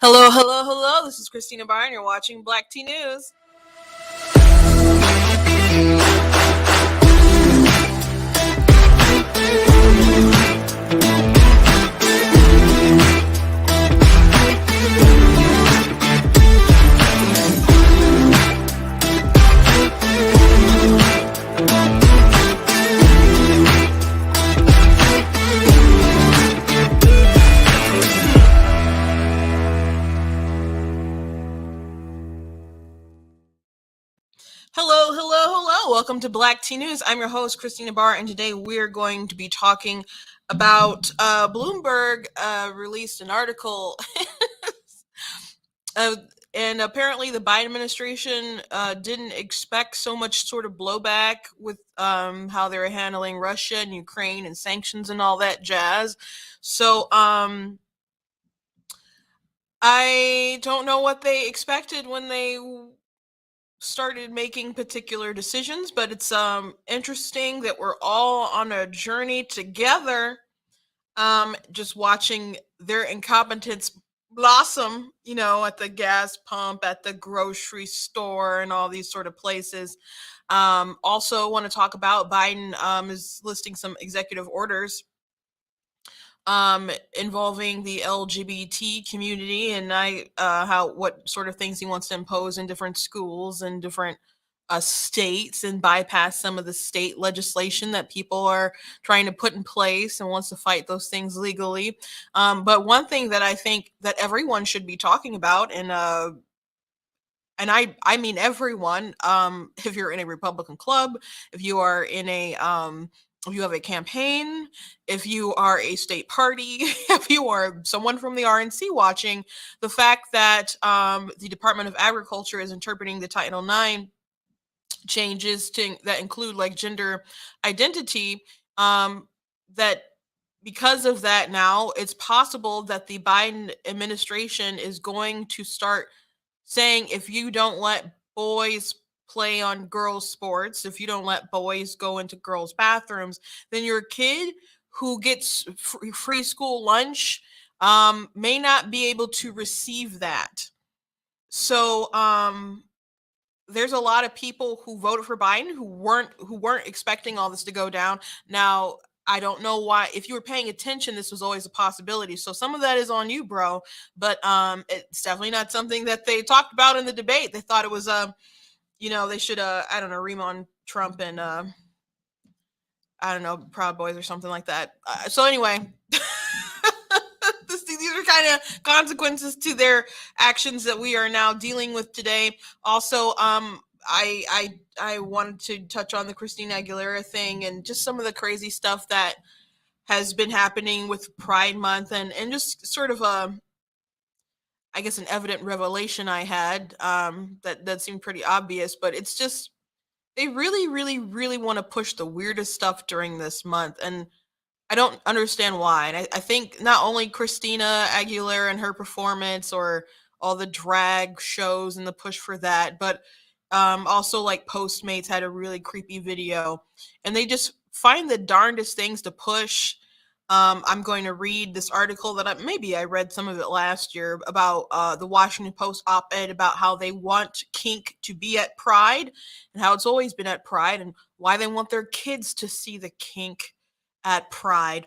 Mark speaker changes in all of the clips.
Speaker 1: Hello, hello, hello. This is Christina Barr, and you're watching Black Tea News. Hello, hello, hello. Welcome to Black Tea News. I'm your host, Christina Barr, and today we're going to be talking about Bloomberg released an article. uh, and apparently the Biden administration didn't expect so much sort of blowback with how they were handling Russia and Ukraine and sanctions and all that jazz. So I don't know what they expected when they started making particular decisions, but it's interesting that we're all on a journey together, just watching their incompetence blossom, at the gas pump, at the grocery store, and all these sort of places. Also want to talk about Biden is listing some executive orders involving the LGBT community, and what sort of things he wants to impose in different schools and different states, and bypass some of the state legislation that people are trying to put in place and wants to fight those things legally. But one thing that I think that everyone should be talking about, and I mean everyone, if you're in a Republican club, if you are in a if you have a campaign, if you are a state party, if you are someone from the RNC watching, the fact that the Department of Agriculture is interpreting the Title IX changes that include like gender identity, that because of that, now it's possible that the Biden administration is going to start saying, if you don't let boys play on girls' sports, if you don't let boys go into girls' bathrooms, then your kid who gets free school lunch may not be able to receive that. So there's a lot of people who voted for Biden who weren't expecting all this to go down. Now, I don't know why. If you were paying attention, this was always a possibility. So some of that is on you, bro. But it's definitely not something that they talked about in the debate. They thought it was they should I don't know, ream on Trump and I don't know, Proud Boys or something like that. So anyway, these are kind of consequences to their actions that we are now dealing with today. Also, I wanted to touch on the Christina Aguilera thing and just some of the crazy stuff that has been happening with Pride Month, and just sort of I guess an evident revelation I had, that seemed pretty obvious, but it's just they really, really, really want to push the weirdest stuff during this month, and I don't understand why. And I think not only Christina Aguilera and her performance, or all the drag shows and the push for that, but also like Postmates had a really creepy video, and they just find the darndest things to push. I'm going to read this article that maybe I read some of it last year about the Washington Post op-ed about how they want kink to be at Pride, and how it's always been at Pride, and why they want their kids to see the kink at Pride.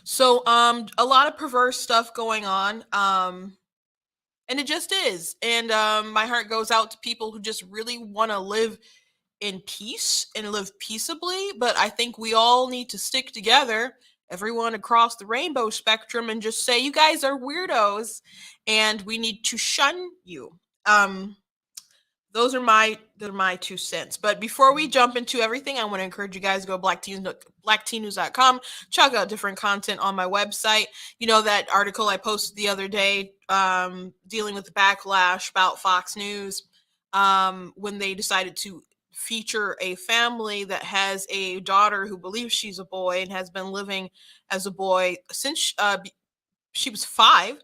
Speaker 1: So a lot of perverse stuff going on. And it just is. And my heart goes out to people who just really want to live in peace and live peaceably. But I think we all need to stick together, everyone across the rainbow spectrum, and just say, you guys are weirdos and we need to shun you. Those are my 2 cents. But before we jump into everything, I want to encourage you guys to go blacktnews.com, check out different content on my website. You know, that article I posted the other day, dealing with the backlash about Fox News, when they decided to feature a family that has a daughter who believes she's a boy and has been living as a boy since she was 5,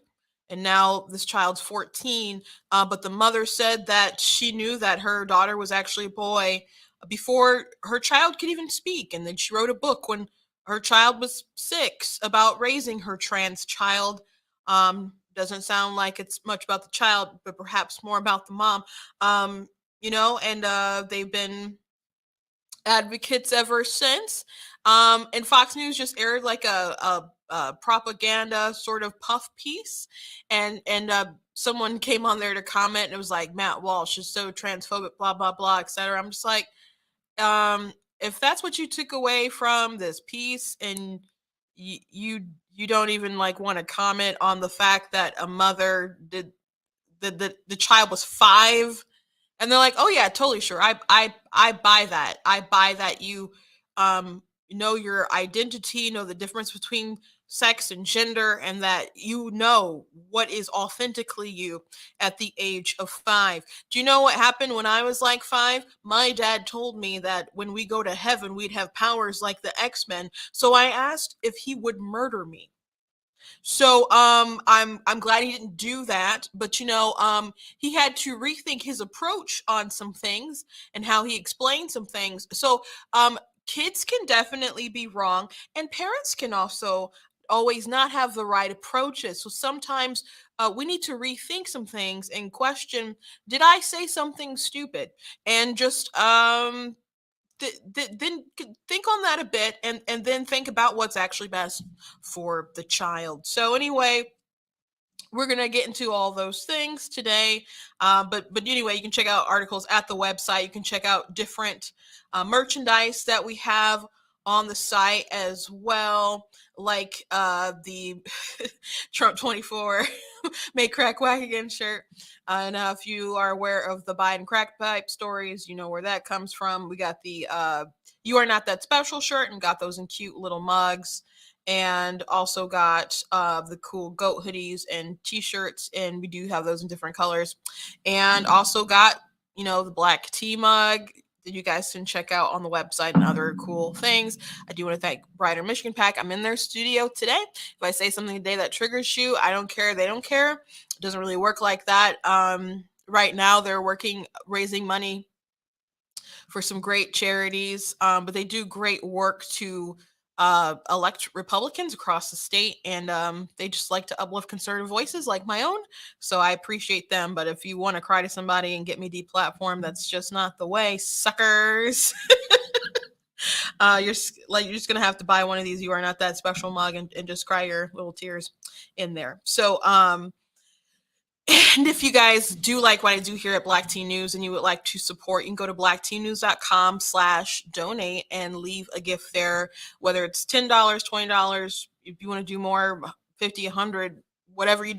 Speaker 1: and now this child's 14. But the mother said that she knew that her daughter was actually a boy before her child could even speak. And then she wrote a book when her child was 6 about raising her trans child. Doesn't sound like it's much about the child, but perhaps more about the mom. And they've been advocates ever since. And Fox News just aired like a propaganda sort of puff piece, and someone came on there to comment, and it was like Matt Walsh is so transphobic, blah blah blah, etc. I'm just like, um, if that's what you took away from this piece, and you don't even like want to comment on the fact that a mother did the child was 5, and they're like, "Oh yeah, totally sure. I buy that. I buy that you know your identity, know the difference between sex and gender, and that you know what is authentically you at the age of 5." Do you know what happened when I was like 5? My dad told me that when we go to heaven, we'd have powers like the X-Men. So I asked if he would murder me. So I'm glad he didn't do that, but he had to rethink his approach on some things and how he explained some things. So kids can definitely be wrong, and parents can also always not have the right approaches. So sometimes we need to rethink some things and question, did I say something stupid? And just then think on that a bit, and then think about what's actually best for the child. So anyway, we're going to get into all those things today, but anyway, you can check out articles at the website. You can check out different merchandise that we have on the site as well, like the Trump 24 Make Crack Whack Again shirt. And if you are aware of the Biden crack pipe stories, you know where that comes from. We got the You Are Not That Special shirt, and got those in cute little mugs, and also got the cool goat hoodies and t-shirts, and we do have those in different colors, and also got the black tea mug that you guys can check out on the website, and other cool things. I do want to thank Brighter Michigan Pack. I'm in their studio today. If I say something today that triggers you, I don't care. They don't care. It doesn't really work like that. Right now they're raising money for some great charities, but they do great work to elect Republicans across the state, and they just like to uplift conservative voices like my own. So I appreciate them. But if you want to cry to somebody and get me deplatformed, that's just not the way, suckers. You're just gonna have to buy one of these You Are Not That Special mug, and just cry your little tears in there. So and if you guys do like what I do here at Black Teen News and you would like to support, you can go to blackteennews.com/donate and leave a gift there, whether it's $10, $20, if you want to do more, 50, 100, whatever you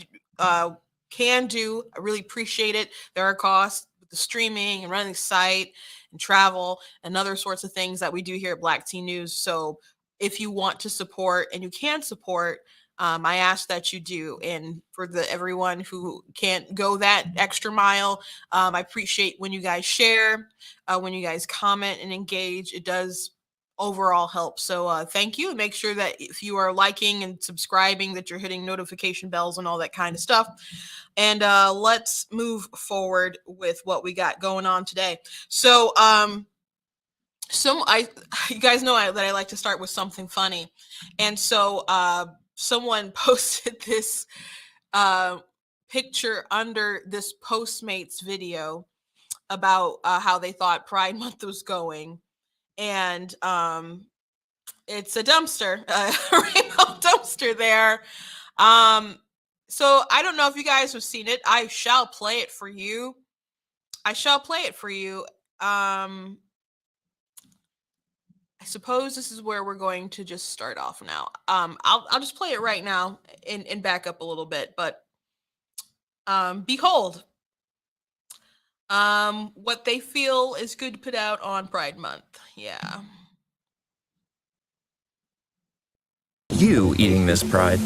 Speaker 1: can do. I really appreciate it. There are costs with the streaming and running the site and travel and other sorts of things that we do here at Black Teen News. So if you want to support and you can support, I ask that you do. And for everyone who can't go that extra mile, I appreciate when you guys share, when you guys comment and engage. It does overall help. So thank you. Make sure that if you are liking and subscribing, that you're hitting notification bells and all that kind of stuff. And let's move forward with what we got going on today. So you guys know that I like to start with something funny. And so someone posted this picture under this Postmates video about how they thought Pride Month was going. And it's a dumpster, a rainbow dumpster there. So I don't know if you guys have seen it. I shall play it for you. I suppose this is where we're going to just start off now. I'll just play it right now and back up a little bit. But behold, what they feel is good to put out on Pride Month. Yeah.
Speaker 2: You eating this Pride?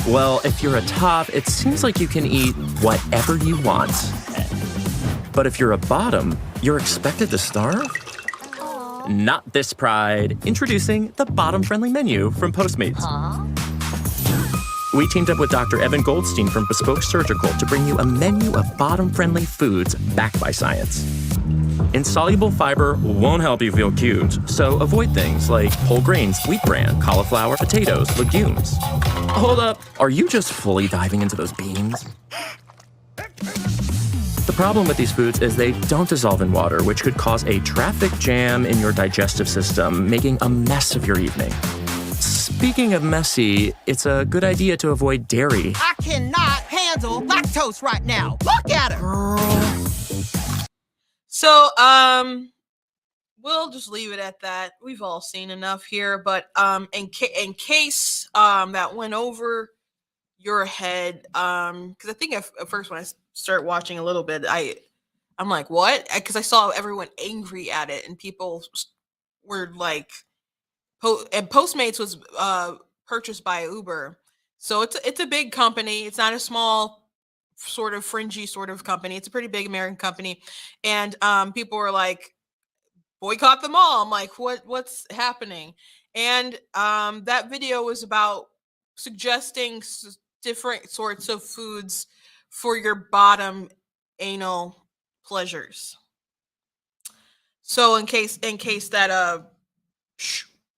Speaker 2: Well, if you're a top, it seems like you can eat whatever you want. But if you're a bottom, you're expected to starve? Not this Pride. Introducing the bottom-friendly menu from Postmates. We teamed up with Dr. Evan Goldstein from Bespoke Surgical to bring you a menu of bottom-friendly foods backed by science. Insoluble fiber won't help you feel cute, so avoid things like whole grains, wheat bran, cauliflower, potatoes, legumes. Hold up, are you just fully diving into those beans? The problem with these foods is they don't dissolve in water, which could cause a traffic jam in your digestive system, making a mess of your evening. Speaking of messy, it's a good idea to avoid dairy.
Speaker 3: I cannot handle lactose right now. Look at her.
Speaker 1: So, we'll just leave it at that. We've all seen enough here, but in case that went over your head, because I think at first when I started watching a little bit, I'm like, what? Because I saw everyone angry at it, and people were like, and Postmates was purchased by Uber, so it's a big company. It's not a small sort of fringy sort of company. It's a pretty big American company, and people were like, boycott them all. I'm like, what's happening? And that video was about suggesting different sorts of foods for your bottom anal pleasures. So in case that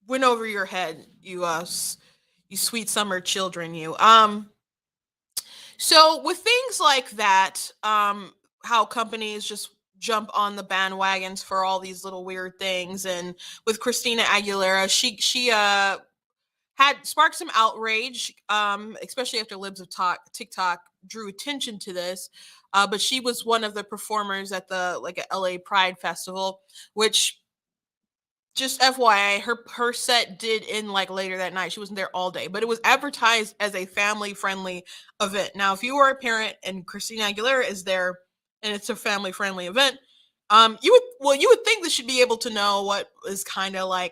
Speaker 1: went over your head, you sweet summer children, you. So with things like that, how companies just jump on the bandwagons for all these little weird things, and with Christina Aguilera, she had sparked some outrage, especially after Libs of TikTok drew attention to this. But she was one of the performers at the a LA Pride Festival, which, just FYI, her set did end later that night. She wasn't there all day, but it was advertised as a family friendly event. Now, if you are a parent and Christina Aguilera is there and it's a family friendly event, you would think that she'd be able to know what is kind of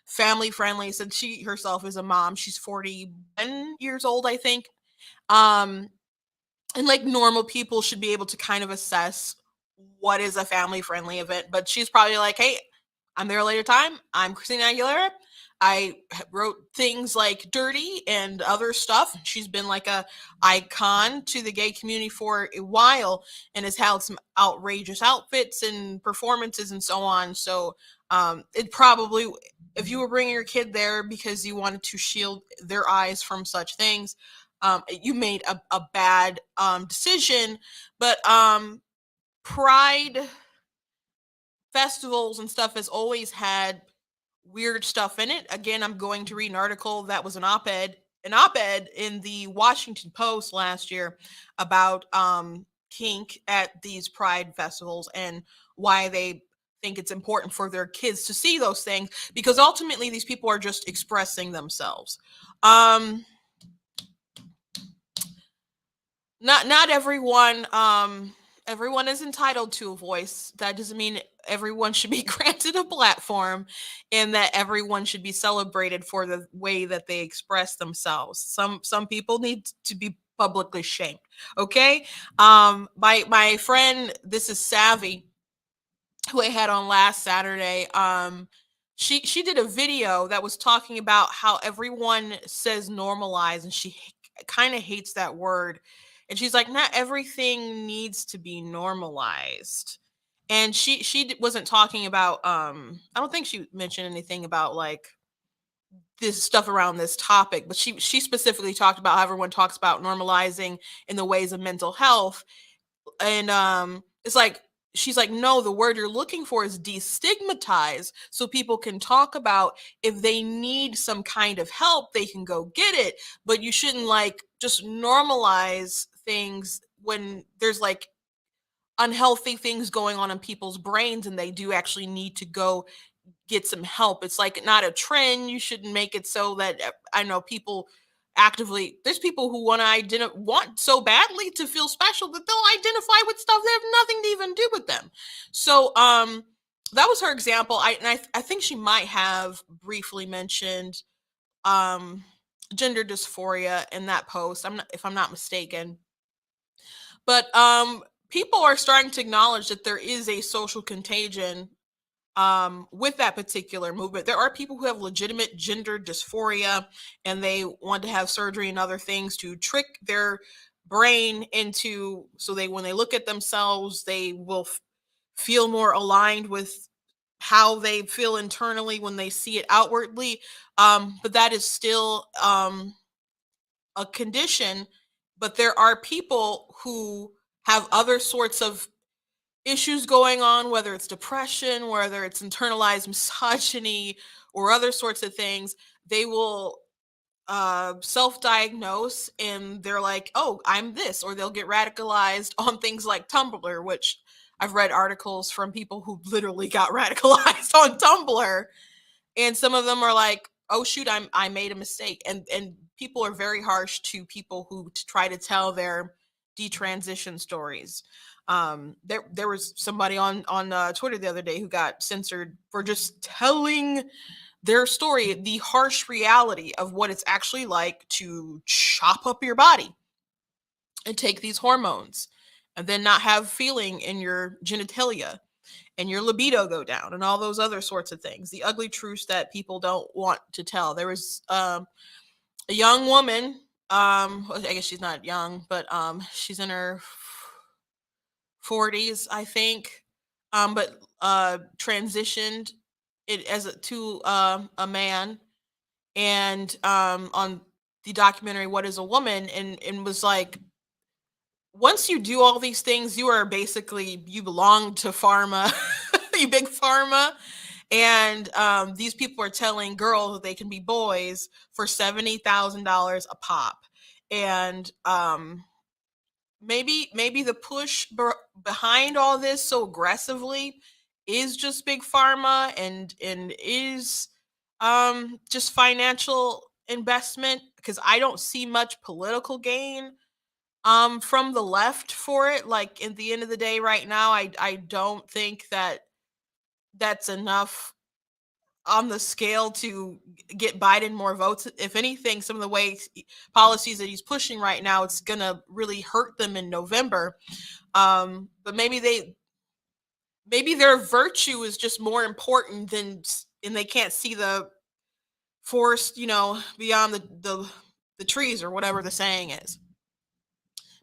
Speaker 1: family friendly, since she herself is a mom. She's 41 years old, I think. And normal people should be able to kind of assess what is a family friendly event, but she's probably like, hey, I'm there later time. I'm Christina Aguilera. I wrote things like Dirty and other stuff. She's been a icon to the gay community for a while and has had some outrageous outfits and performances and so on. So it probably, if you were bringing your kid there because you wanted to shield their eyes from such things, you made a bad decision. But Pride festivals and stuff has always had weird stuff in it. Again, I'm going to read an article that was an op-ed in the Washington Post last year about kink at these Pride festivals and why they think it's important for their kids to see those things, because ultimately these people are just expressing themselves. Not everyone everyone is entitled to a voice. That doesn't mean everyone should be granted a platform, and that everyone should be celebrated for the way that they express themselves. Some people need to be publicly shamed. Okay. My friend, this is Savvy, who I had on last Saturday. She did a video that was talking about how everyone says normalize, and she kind of hates that word. And she's like, not everything needs to be normalized. And she wasn't talking about I don't think she mentioned anything about this stuff around this topic, but she specifically talked about how everyone talks about normalizing in the ways of mental health. And it's she's like, no, the word you're looking for is destigmatize, so people can talk about if they need some kind of help, they can go get it. But you shouldn't just normalize things when there's unhealthy things going on in people's brains and they do actually need to go get some help. It's not a trend. You shouldn't make it so that I know people actively, there's people who want so badly to feel special that they'll identify with stuff that have nothing to even do with them. So that was her example. I think she might have briefly mentioned gender dysphoria in that post, if I'm not mistaken. But people are starting to acknowledge that there is a social contagion with that particular movement. There are people who have legitimate gender dysphoria, and they want to have surgery and other things to trick their brain into, so when they look at themselves, they will feel more aligned with how they feel internally when they see it outwardly. But that is still a condition. But there are people who have other sorts of issues going on, whether it's depression, whether it's internalized misogyny, or other sorts of things. They will self-diagnose and they're like, oh, I'm this, or they'll get radicalized on things like Tumblr, which I've read articles from people who literally got radicalized on Tumblr, and some of them are like, oh shoot, I made a mistake. And people are very harsh to people who try to tell their detransition stories. There was somebody on Twitter the other day who got censored for just telling their story, the harsh reality of what it's actually like to chop up your body and take these hormones and then not have feeling in your genitalia and your libido go down and all those other sorts of things. The ugly truths that people don't want to tell. There was a young woman, I guess she's not young, but she's in her 40s, I think, but transitioned it as to a man, and on the documentary What is a Woman, and was like, once you do all these things, you are basically, you belong to pharma, you big pharma. And these people are telling girls that they can be boys for $70,000 a pop. And maybe the push behind all this so aggressively is just big pharma, and is just financial investment, because I don't see much political gain from the left for it. Like, at the end of the day right now, I don't think that that's enough on the scale to get Biden more votes. If anything, some of the ways policies that he's pushing right now, it's gonna really hurt them in November. But maybe their virtue is just more important than, and they can't see the forest, beyond the trees, or whatever the saying is.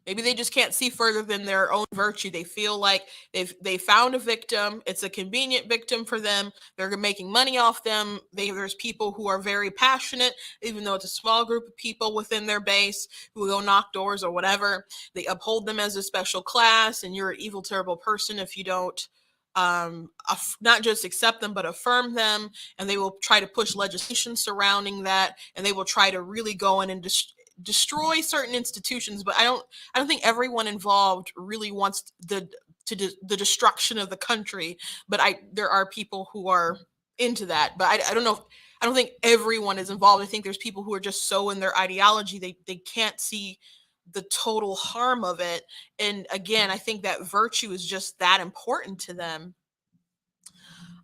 Speaker 1: Maybe they just can't see further than their own virtue. They feel like they found a victim. It's a convenient victim for them. They're making money off them. There's people who are very passionate, even though it's a small group of people within their base who go knock doors or whatever. They uphold them as a special class, and you're an evil, terrible person if you don't not just accept them but affirm them. And they will try to push legislation surrounding that, and they will try to really go in and destroy certain institutions. But I don't think everyone involved really wants the destruction of the country. But there are people who are into that. But I don't know. I don't think everyone is involved. I think there's people who are just so in their ideology they can't see the total harm of it. And again, I think that virtue is just that important to them.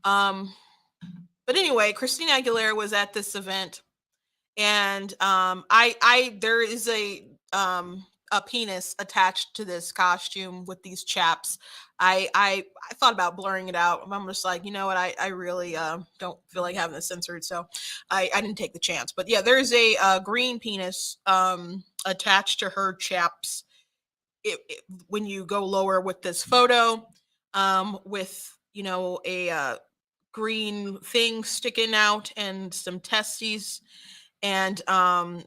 Speaker 1: Um, but anyway, Christina Aguilera was at this event, and I there is a penis attached to this costume with these chaps. I thought about blurring it out. I'm just like, you know what, I really don't feel like having this censored, so I didn't take the chance. But yeah, there's a green penis attached to her chaps. When you go lower with this photo, with a green thing sticking out and some testes. And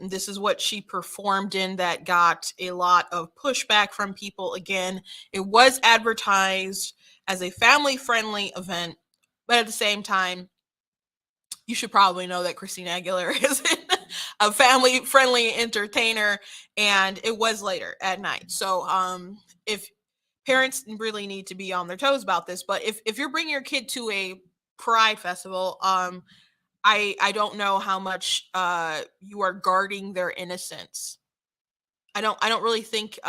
Speaker 1: this is what she performed in, that got a lot of pushback from people. Again, it was advertised as a family friendly event, but at the same time, you should probably know that Christina Aguilera is a family friendly entertainer, and it was later at night. So if parents really need to be on their toes about this, but if you're bringing your kid to a pride festival, I don't know how much you are guarding their innocence. I don't really think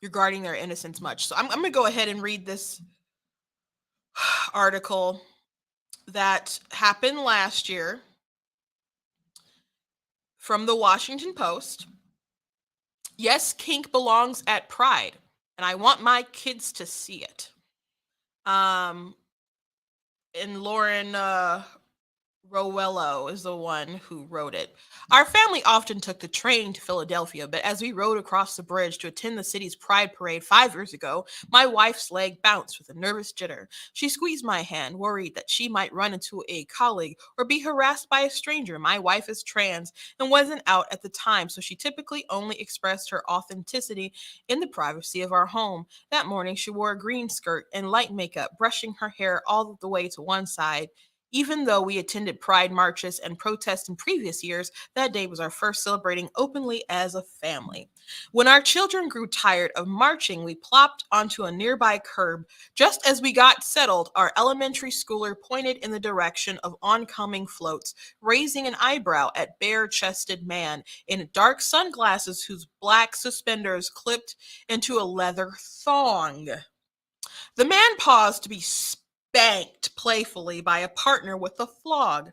Speaker 1: you're guarding their innocence much. So I'm gonna go ahead and read this article that happened last year from the Washington Post. Yes, kink belongs at Pride, and I want my kids to see it. And Lauren Rowello is the one who wrote it. Our family often took the train to Philadelphia, but as we rode across the bridge to attend the city's Pride Parade 5 years ago, my wife's leg bounced with a nervous jitter. She squeezed my hand, worried that she might run into a colleague or be harassed by a stranger. My wife is trans and wasn't out at the time, so she typically only expressed her authenticity in the privacy of our home. That morning, she wore a green skirt and light makeup, brushing her hair all the way to one side. Even though we attended pride marches and protests in previous years, that day was our first celebrating openly as a family. When our children grew tired of marching, we plopped onto a nearby curb. Just as we got settled, our elementary schooler pointed in the direction of oncoming floats, raising an eyebrow at bare-chested man in dark sunglasses whose black suspenders clipped into a leather thong. The man paused to be spanked playfully by a partner with a flog.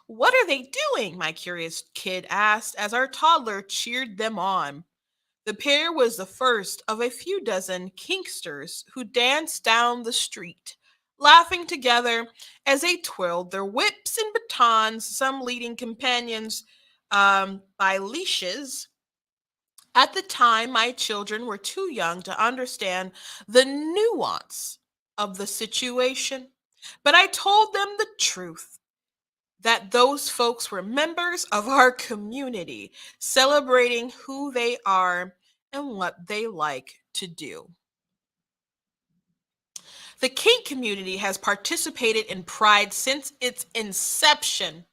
Speaker 1: "What are they doing?" my curious kid asked as our toddler cheered them on. The pair was the first of a few dozen kinksters who danced down the street, laughing together as they twirled their whips and batons, some leading companions by leashes. At the time, my children were too young to understand the nuance of the situation, but I told them the truth that those folks were members of our community, celebrating who they are and what they like to do. The kink community has participated in Pride since its inception,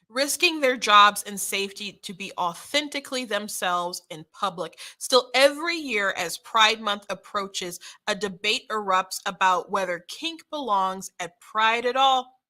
Speaker 1: risking their jobs and safety to be authentically themselves in public. Still, every year as Pride Month approaches, a debate erupts about whether kink belongs at Pride at all.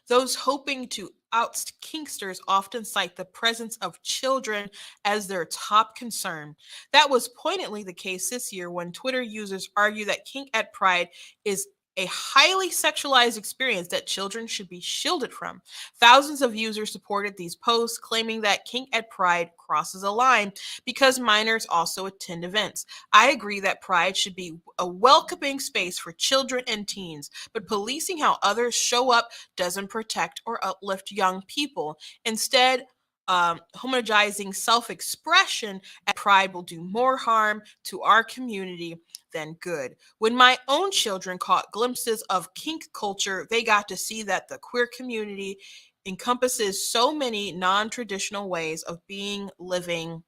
Speaker 1: Those hoping to oust kinksters often cite the presence of children as their top concern. That was poignantly the case this year when Twitter users argue that kink at Pride is a highly sexualized experience that children should be shielded from. Thousands of users supported these posts, claiming that kink at Pride crosses a line because minors also attend events. I agree that Pride should be a welcoming space for children and teens, but policing how others show up doesn't protect or uplift young people. Instead, homogenizing self expression at Pride will do more harm to our community than good. When my own children caught glimpses of kink culture, they got to see that the queer community encompasses so many non traditional ways of being, living,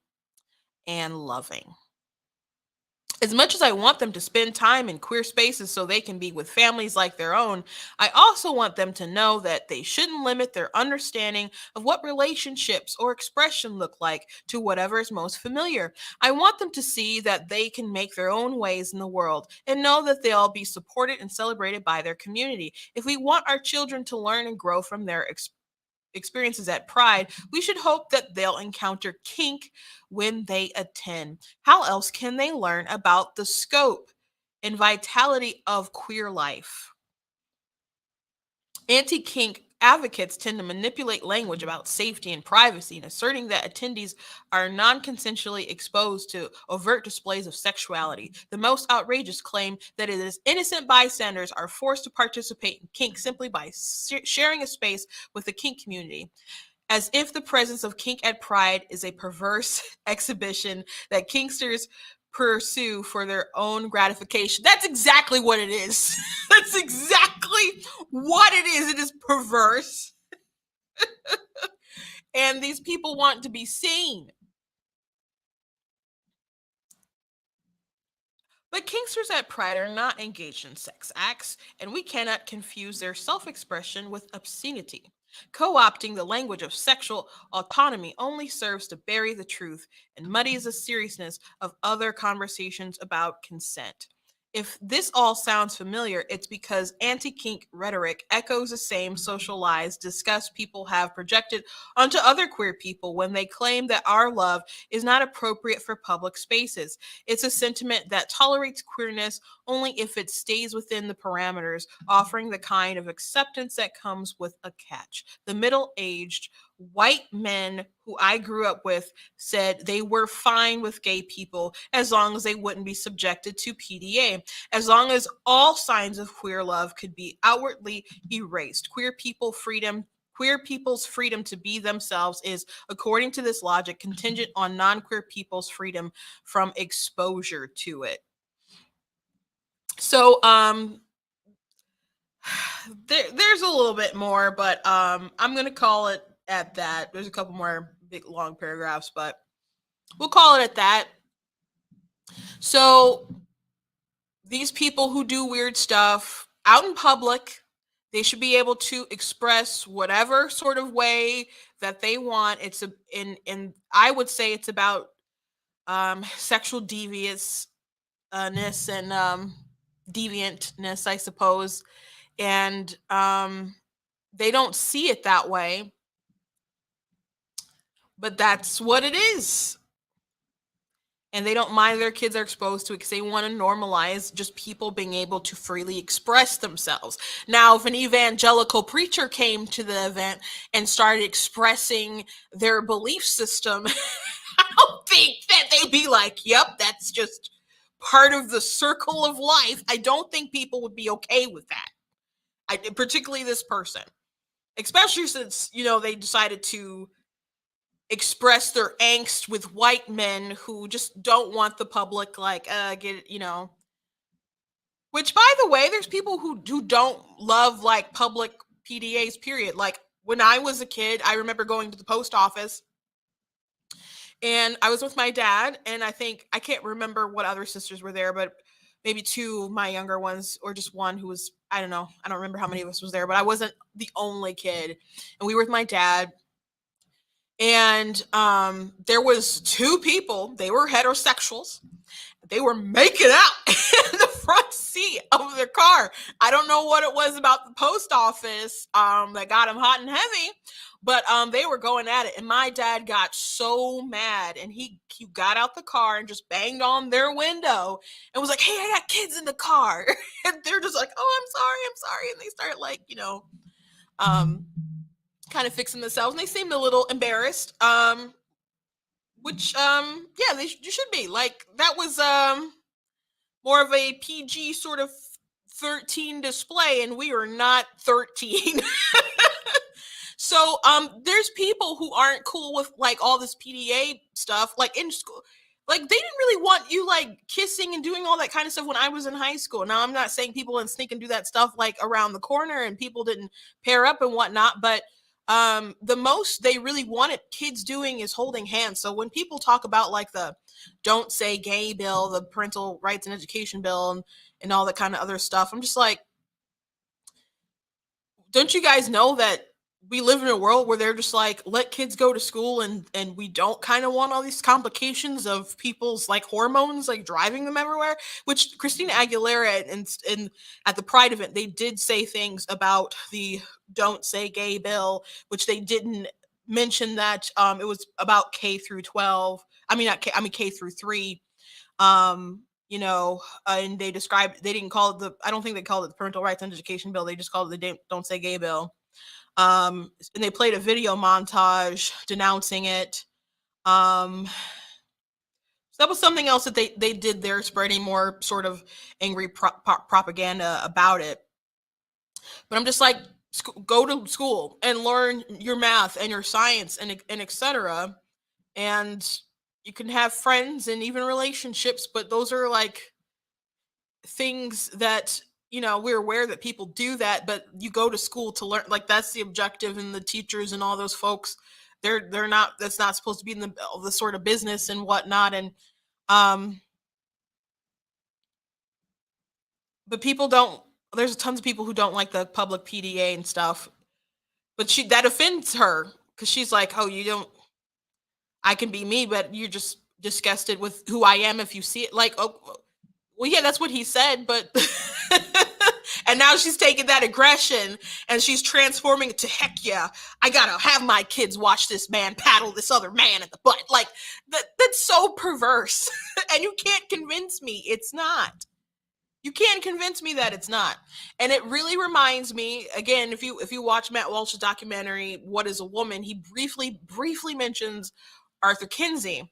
Speaker 1: and loving. As much as I want them to spend time in queer spaces so they can be with families like their own, I also want them to know that they shouldn't limit their understanding of what relationships or expression look like to whatever is most familiar. I want them to see that they can make their own ways in the world and know that they'll be supported and celebrated by their community. If we want our children to learn and grow from their experiences at Pride, we should hope that they'll encounter kink when they attend. How else can they learn about the scope and vitality of queer life? Anti kink advocates tend to manipulate language about safety and privacy, and asserting that attendees are non consensually exposed to overt displays of sexuality. The most outrageous claim that it is innocent bystanders are forced to participate in kink simply by sharing a space with the kink community, as if the presence of kink at Pride is a perverse exhibition that kinksters pursue for their own gratification. That's exactly what it is. That's exactly what it is. It is perverse. And these people want to be seen. But kinksters at Pride are not engaged in sex acts, and we cannot confuse their self expression with obscenity. Co opting the language of sexual autonomy only serves to bury the truth and muddies the seriousness of other conversations about consent. If this all sounds familiar, it's because anti kink rhetoric echoes the same social lies disgust people have projected onto other queer people when they claim that our love is not appropriate for public spaces. It's a sentiment that tolerates queerness only if it stays within the parameters, offering the kind of acceptance that comes with a catch. The middle aged white men who I grew up with said they were fine with gay people as long as they wouldn't be subjected to PDA, as long as all signs of queer love could be outwardly erased. Queer people freedom queer people's freedom to be themselves is, according to this logic, contingent on non-queer people's freedom from exposure to it. So there's a little bit more, but I'm gonna call it at that. There's a couple more big long paragraphs, but we'll call it at that. So these people who do weird stuff out in public, they should be able to express whatever sort of way that they want. It's and I would say it's about sexual deviousness and deviantness, I suppose. And they don't see it that way, but that's what it is. And they don't mind their kids are exposed to it because they want to normalize just people being able to freely express themselves. Now, if an evangelical preacher came to the event and started expressing their belief system, I don't think that they'd be like, yep, that's just part of the circle of life. I don't think people would be okay with that. Particularly this person, especially since, they decided to express their angst with white men who just don't want the public which, by the way, there's people who don't love like public PDAs, period. Like when I was a kid, I remember going to the post office and I was with my dad, and I can't remember what other sisters were there, but maybe two of my younger ones, or just one who was, I don't know. I don't remember how many of us was there, but I wasn't the only kid. And we were with my dad. And there was two people, they were heterosexuals. They were making out in the front seat of their car. I don't know what it was about the post office that got them hot and heavy, but they were going at it. And my dad got so mad, and he got out the car and just banged on their window and was like, hey, I got kids in the car. And they're just like, oh, I'm sorry. And they start kind of fixing themselves, and they seemed a little embarrassed, which yeah, you should be. Like, that was more of a PG sort of 13 display, and we are not 13. So there's people who aren't cool with like all this PDA stuff, like in school. Like, they didn't really want you like kissing and doing all that kind of stuff when I was in high school. Now, I'm not saying people didn't sneak and do that stuff like around the corner and people didn't pair up and whatnot, but the most they really wanted kids doing is holding hands. So when people talk about like the Don't Say Gay bill, the Parental Rights and Education bill, and all that kind of other stuff, I'm just like, don't you guys know that we live in a world where they're just like, let kids go to school, and we don't kind of want all these complications of people's like hormones like driving them everywhere? Which Christina Aguilera and at the Pride event, they did say things about the Don't Say Gay bill, which they didn't mention that it was about K through 12. I mean, not K, I mean K through 3. And they didn't call it I don't think they called it the Parental Rights and Education bill. They just called it the Don't Say Gay bill. And they played a video montage denouncing it. So that was something else that they did there, spreading more sort of angry propaganda about it. But I'm just like, go to school and learn your math and your science and etc. And you can have friends and even relationships, but those are like things that, we're aware that people do that, but you go to school to learn. Like, that's the objective, and the teachers and all those folks, they're not, that's not supposed to be in the sort of business and whatnot. And but people don't, there's tons of people who don't like the public PDA and stuff, but that offends her because she's like, oh, I can be me, but you're just disgusted with who I am if you see it. Like, oh, well, yeah, that's what he said, but and now she's taking that aggression and she's transforming it to, heck yeah, I gotta have my kids watch this man paddle this other man in the butt. Like, that's so perverse. And you can't convince me it's not. You can't convince me that it's not. And it really reminds me, again, if you watch Matt Walsh's documentary, What is a Woman, he briefly mentions Arthur Kinsey.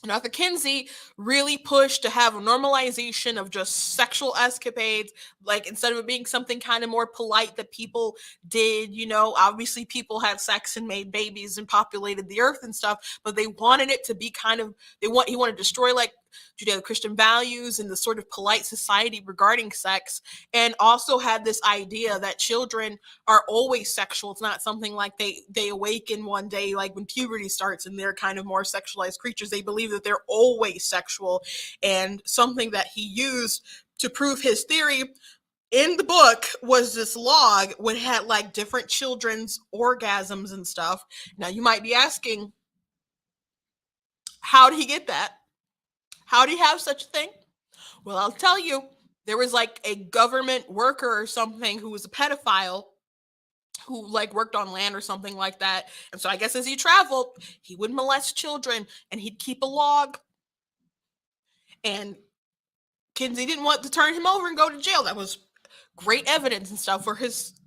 Speaker 1: And Arthur Kinsey really pushed to have a normalization of just sexual escapades, like instead of it being something kind of more polite that people did, obviously people had sex and made babies and populated the earth and stuff, but they wanted it to be kind of, he wanted to destroy like Judeo-Christian values and the sort of polite society regarding sex, and also had this idea that children are always sexual. It's not something like they awaken one day, like when puberty starts and they're kind of more sexualized creatures. They believe that they're always sexual, and something that he used to prove his theory in the book was this log which had like different children's orgasms and stuff. Now you might be asking, how did he get that? How do you have such a thing? Well, I'll tell you, there was like a government worker or something who was a pedophile who like worked on land or something like that. And so I guess as he traveled, he would molest children and he'd keep a log. And Kinsey didn't want to turn him over and go to jail. That was great evidence and stuff for his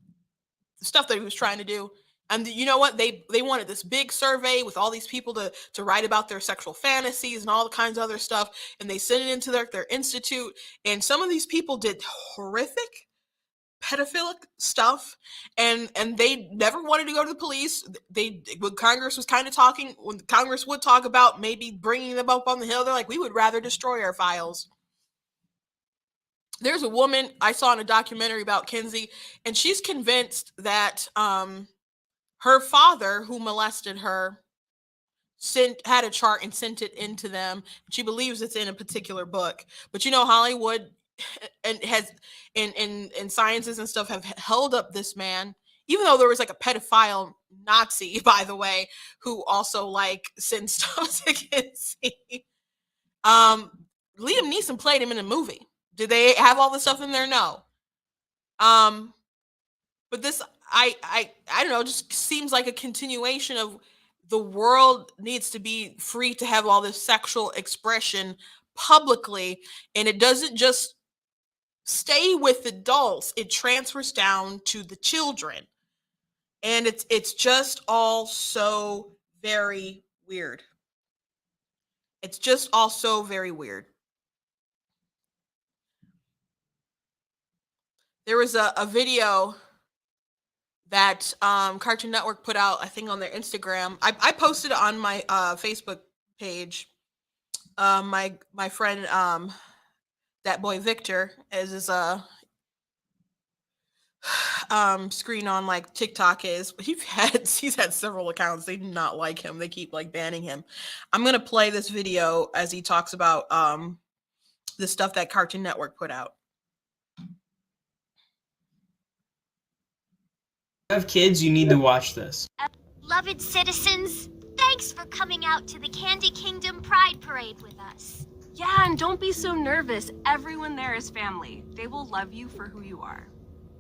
Speaker 1: stuff that he was trying to do. And you know what? They wanted this big survey with all these people to write about their sexual fantasies and all the kinds of other stuff. And they sent it into their institute. And some of these people did horrific pedophilic stuff, and they never wanted to go to the police. When Congress was kind of talking, when Congress would talk about maybe bringing them up on the hill, they're like, we would rather destroy our files. There's a woman I saw in a documentary about Kinsey, and she's convinced that her father, who molested her, had a chart and sent it into them. She believes it's in a particular book. But Hollywood and has in sciences and stuff have held up this man, even though there was like a pedophile Nazi, by the way, who also like sent stuff to Kinsey. Liam Neeson played him in a movie. Did they have all the stuff in there? No. But this, I don't know, just seems like a continuation of the world needs to be free to have all this sexual expression publicly, and it doesn't just stay with adults, it transfers down to the children. And it's just all so very weird. It's just all so very weird. There was a video that Cartoon Network put out, I think on their Instagram. I posted it on my Facebook page. My friend, that boy Victor, as his screen on like TikTok is. He's had several accounts. They do not like him. They keep like banning him. I'm gonna play this video as he talks about the stuff that Cartoon Network put out.
Speaker 4: Have kids, you need to watch this.
Speaker 5: Beloved citizens, thanks for coming out to the Candy Kingdom Pride Parade with us.
Speaker 6: Yeah, and don't be so nervous. Everyone there is family. They will love you for who you are.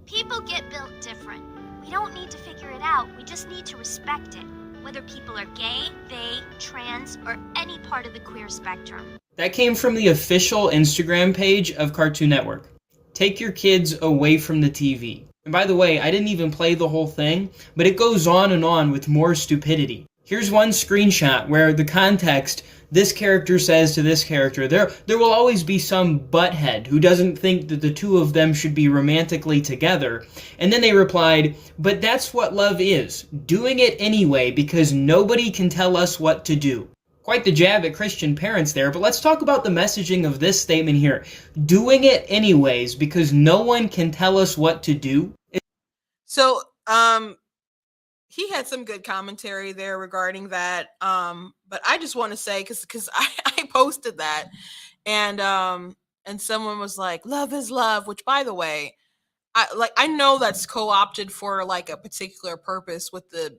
Speaker 5: People get built different. We don't need to figure it out. We just need to respect it. Whether people are gay, they, trans, or any part of the queer spectrum.
Speaker 4: That came from the official Instagram page of Cartoon Network. Take your kids away from the TV. And by the way, I didn't even play the whole thing, but it goes on with more stupidity. Here's one screenshot where the context, this character says to this character, there will always be some butthead who doesn't think that the two of them should be romantically together. And then they replied, but that's what love is, doing it anyway because nobody can tell us what to do. Quite the jab at Christian parents there, but let's talk about the messaging of this statement here. Doing it anyways because no one can tell us what to do.
Speaker 1: So, he had some good commentary there regarding that. But I just want to say, because I posted that, and someone was like, "Love is love," which, by the way, I know that's co-opted for like a particular purpose with the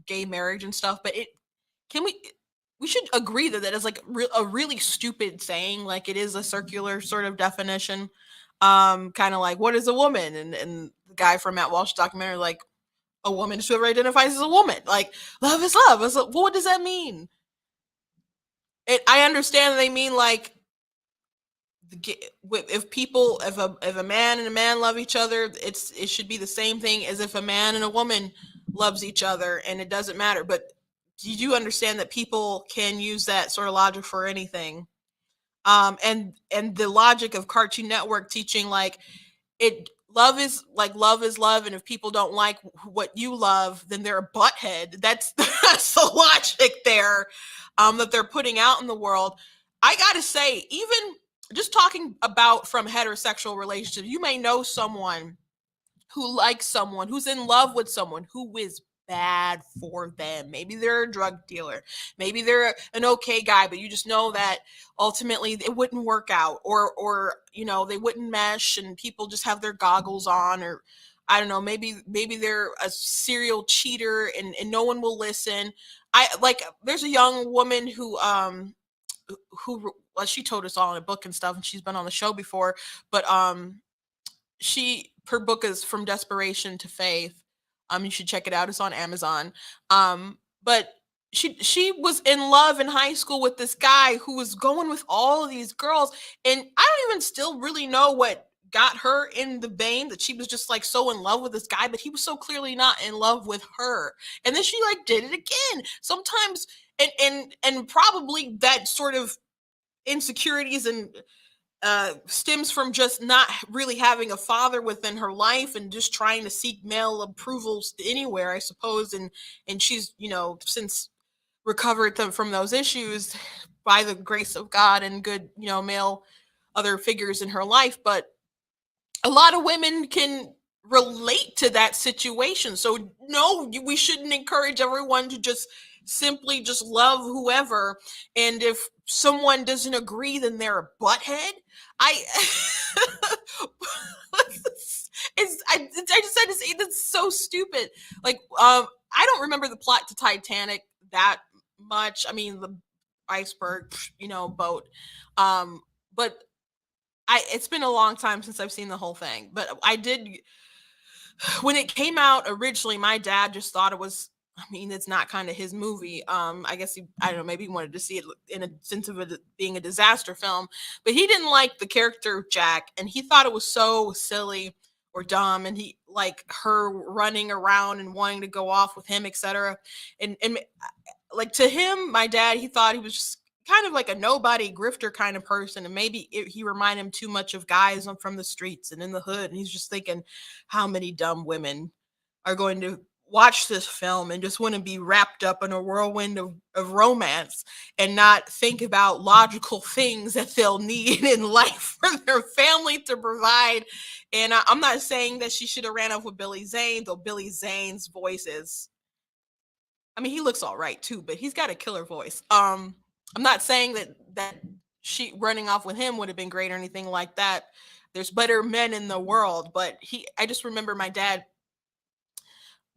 Speaker 1: gay marriage and stuff. But we should agree that is like a really stupid saying. Like it is a circular sort of definition. Kind of like, what is a woman? And the guy from Matt Walsh documentary, like, a woman is whoever identifies as a woman. Like, love is love. Well, what does that mean? I understand they mean like, if a man and a man love each other, it should be the same thing as if a man and a woman loves each other, and it doesn't matter. But you do understand that people can use that sort of logic for anything. And the logic of Cartoon Network teaching like it love is love, and if people don't like what you love, then they're a butthead. That's the logic there, that they're putting out in the world. I gotta say, even just talking about from heterosexual relationships, you may know someone who likes someone, who's in love with someone who is bad for them. Maybe they're a drug dealer. Maybe they're an okay guy, but you just know that ultimately it wouldn't work out, or they wouldn't mesh, and people just have their goggles on, or I don't know, maybe they're a serial cheater, and no one will listen. I like there's a young woman who well, she told us all in a book and stuff, and she's been on the show before, but her book is From Desperation to Faith. You should check it out. It's on Amazon. But she was in love in high school with this guy who was going with all of these girls, and I don't even still really know what got her in the vein that she was just like so in love with this guy, but he was so clearly not in love with her. And then she like did it again. Sometimes and probably that sort of insecurities and stems from just not really having a father within her life and just trying to seek male approvals anywhere, I suppose. And she's since recovered from those issues by the grace of God and good male other figures in her life. But a lot of women can relate to that situation. So no, we shouldn't encourage everyone to just simply just love whoever. And if someone doesn't agree, then they're a butthead. I I just had to say that's so stupid. Like I don't remember the plot to Titanic that much. I mean the iceberg, boat. But it's been a long time since I've seen the whole thing, but I did when it came out originally. My dad just thought it was. I mean, it's not kind of his movie. I guess I don't know, maybe he wanted to see it in a sense of it being a disaster film, but he didn't like the character Jack, and he thought it was so silly or dumb, and he like her running around and wanting to go off with him, etc. And like to him, my dad, he thought he was just kind of like a nobody grifter kind of person, and maybe he reminded him too much of guys from the streets and in the hood, and he's just thinking how many dumb women are going to watch this film and just want to be wrapped up in a whirlwind of romance and not think about logical things that they'll need in life for their family to provide. And I'm not saying that she should have ran off with Billy Zane, though Billy Zane's voice is, I mean, he looks all right too, but he's got a killer voice. I'm not saying that she running off with him would have been great or anything like that. There's better men in the world, but I just remember my dad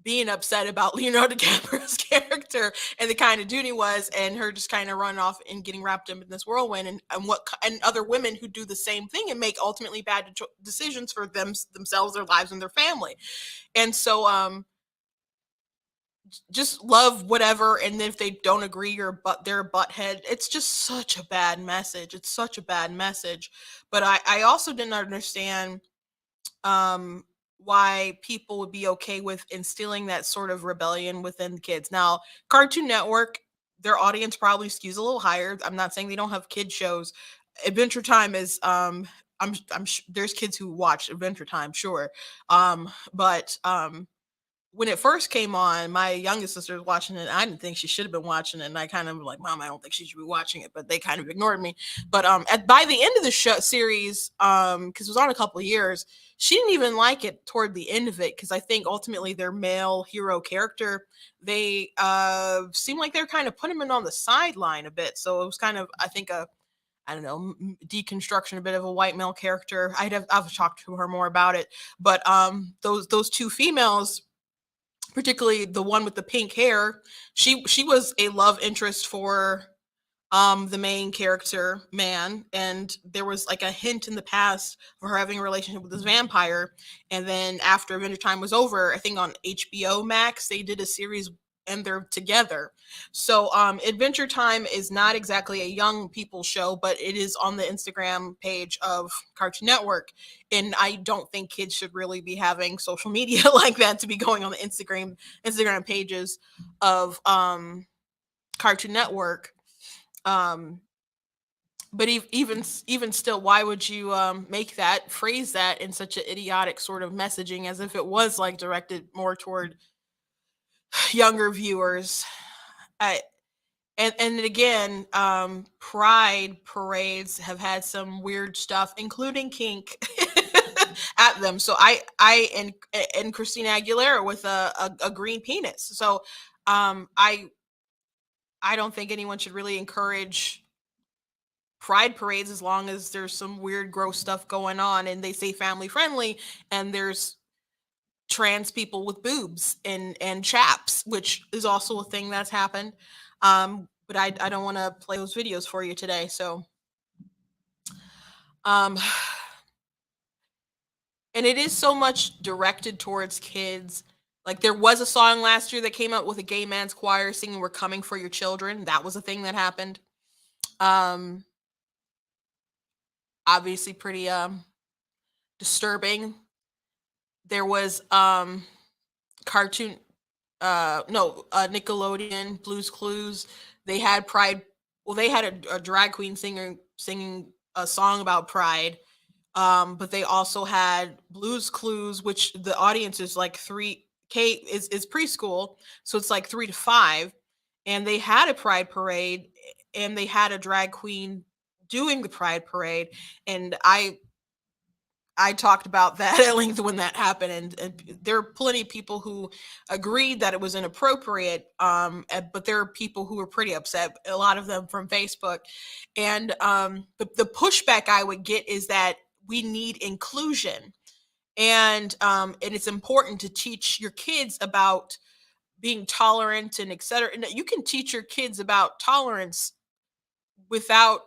Speaker 1: being upset about Leonardo DiCaprio's character and the kind of dude he was, and her just kind of running off and getting wrapped up in this whirlwind, and other women who do the same thing and make ultimately bad decisions for themselves, their lives, and their family. And so, just love whatever, and then if they don't agree, they're a butthead. It's just such a bad message. It's such a bad message. But I also didn't understand why people would be okay with instilling that sort of rebellion within kids. Now, Cartoon Network, their audience probably skews a little higher. I'm not saying they don't have kid shows. Adventure Time is there's kids who watch Adventure Time, sure. But when it first came on, my youngest sister was watching it. And I didn't think she should have been watching it, and I kind of like, Mom, I don't think she should be watching it. But they kind of ignored me. But by the end of the show series, because it was on a couple of years, she didn't even like it toward the end of it, because I think ultimately their male hero character, they seemed like they're kind of putting him on the sideline a bit. So it was kind of, I think, I don't know, deconstruction, a bit of a white male character. I've talked to her more about it. But those two females, particularly the one with the pink hair, she was a love interest for the main character man, and there was like a hint in the past of her having a relationship with this vampire. And then after Adventure Time was over, I think on HBO Max they did a series and they're together. So Adventure Time is not exactly a young people show, but it is on the Instagram page of Cartoon Network, and I don't think kids should really be having social media like that, to be going on the Instagram pages of Cartoon Network. Um, but even still, why would you phrase that in such an idiotic sort of messaging, as if it was like directed more toward younger viewers? I and again, pride parades have had some weird stuff, including kink, at them. So and Christina Aguilera with a green penis. So I don't think anyone should really encourage pride parades as long as there's some weird gross stuff going on and they say family friendly, and there's trans people with boobs and chaps, which is also a thing that's happened. But I don't want to play those videos for you today. So um and it is so much directed towards kids. Like, there was a song last year that came out with a gay man's choir singing "We're Coming for Your Children." That was a thing that happened. um Obviously pretty disturbing. There was cartoon no Nickelodeon Blues Clues. They had pride. Well, they had a drag queen singer singing a song about pride. But they also had Blues Clues, which the audience is like 3K is preschool, so it's like 3 to 5, and they had a pride parade, and they had a drag queen doing the pride parade, and I talked about that at length when that happened, and there are plenty of people who agreed that it was inappropriate, but there are people who were pretty upset. A lot of them from Facebook, and the pushback I would get is that we need inclusion, and it's important to teach your kids about being tolerant and et cetera. And you can teach your kids about tolerance without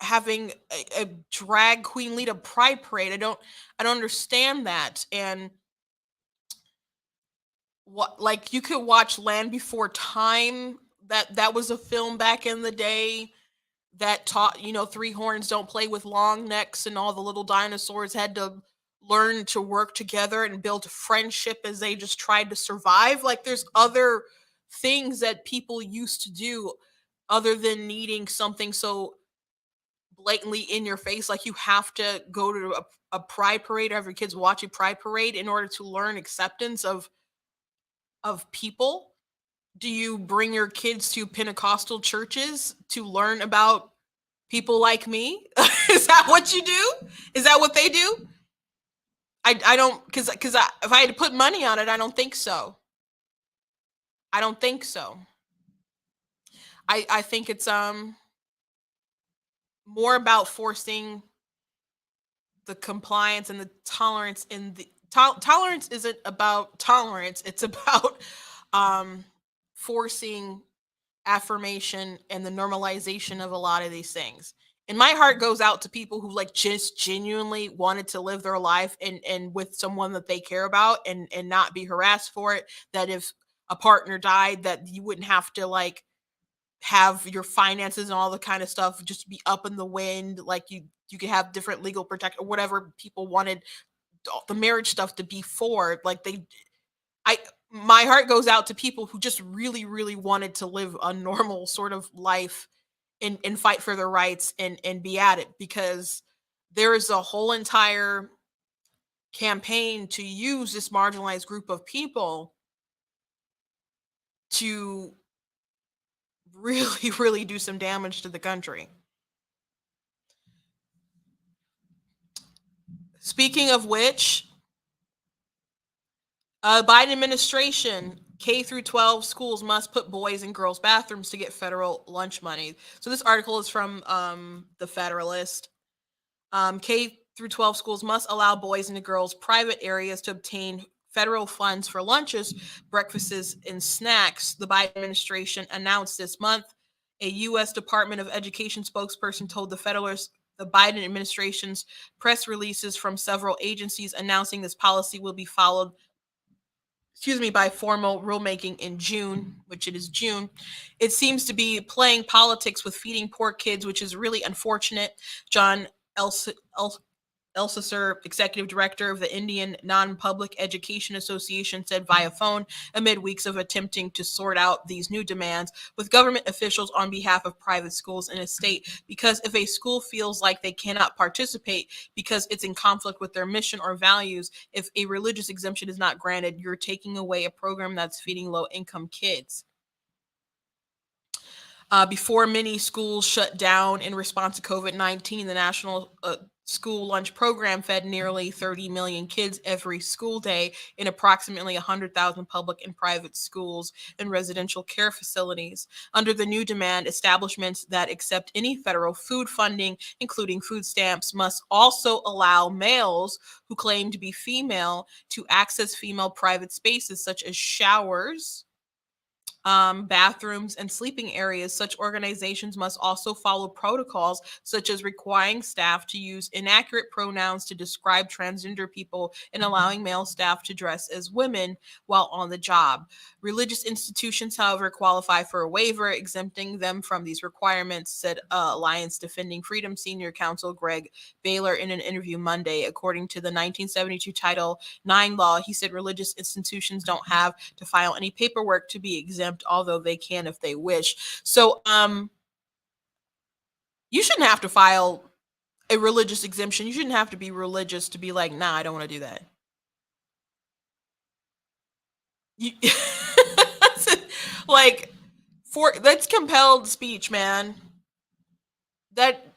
Speaker 1: having a drag queen lead a pride parade. I don't understand that. And what, like, you could watch Land Before Time. That was a film back in the day that taught, three horns don't play with long necks, and all the little dinosaurs had to learn to work together and build friendship as they just tried to survive. Like, there's other things that people used to do other than needing something so blatantly in your face. Like, you have to go to a pride parade, or have your kids watch a pride parade in order to learn acceptance of people. Do you bring your kids to Pentecostal churches to learn about people like me? Is that what you do? Is that what they do? I don't, because if I had to put money on it, I don't think so. I don't think so. I think it's more about forcing the compliance and the tolerance. In the tolerance isn't about tolerance, it's about forcing affirmation and the normalization of a lot of these things. And my heart goes out to people who, like, just genuinely wanted to live their life and with someone that they care about, and not be harassed for it. That if a partner died, that you wouldn't have to, like, have your finances and all the kind of stuff just be up in the wind. Like, you could have different legal protection or whatever people wanted the marriage stuff to be for. Like, I my heart goes out to people who just really, really wanted to live a normal sort of life, and fight for their rights, and be at it, because there is a whole entire campaign to use this marginalized group of people to really, really do some damage to the country. Speaking of which, Biden administration, K through 12 schools must put boys in girls' bathrooms to get federal lunch money. So this article is from the Federalist. K through 12 schools must allow boys into girls' private areas to obtain federal funds for lunches, breakfasts, and snacks, the Biden administration announced this month. A U.S. Department of Education spokesperson told the Federalist the Biden administration's press releases from several agencies announcing this policy will be followed by formal rulemaking in June, which it is June. It seems to be playing politics with feeding poor kids, which is really unfortunate. John Elsasser, executive director of the Indian Non-Public Education Association, said via phone amid weeks of attempting to sort out these new demands with government officials on behalf of private schools in a state. Because if a school feels like they cannot participate because it's in conflict with their mission or values, if a religious exemption is not granted, you're taking away a program that's feeding low-income kids. Before many schools shut down in response to COVID-19, the National School Lunch Program fed nearly 30 million kids every school day in approximately 100,000 public and private schools and residential care facilities. Under the new demand, establishments that accept any federal food funding, including food stamps, must also allow males who claim to be female to access female private spaces such as showers, bathrooms, and sleeping areas. Such organizations must also follow protocols such as requiring staff to use inaccurate pronouns to describe transgender people and allowing male staff to dress as women while on the job. Religious institutions, however, qualify for a waiver exempting them from these requirements, said Alliance Defending Freedom senior counsel Greg Baylor in an interview Monday. According to the 1972 Title IX law, he said religious institutions don't have to file any paperwork to be exempt, although they can if they wish. So you shouldn't have to file a religious exemption. You shouldn't have to be religious to be like, nah, I don't want to do that. You, like, that's compelled speech, man. That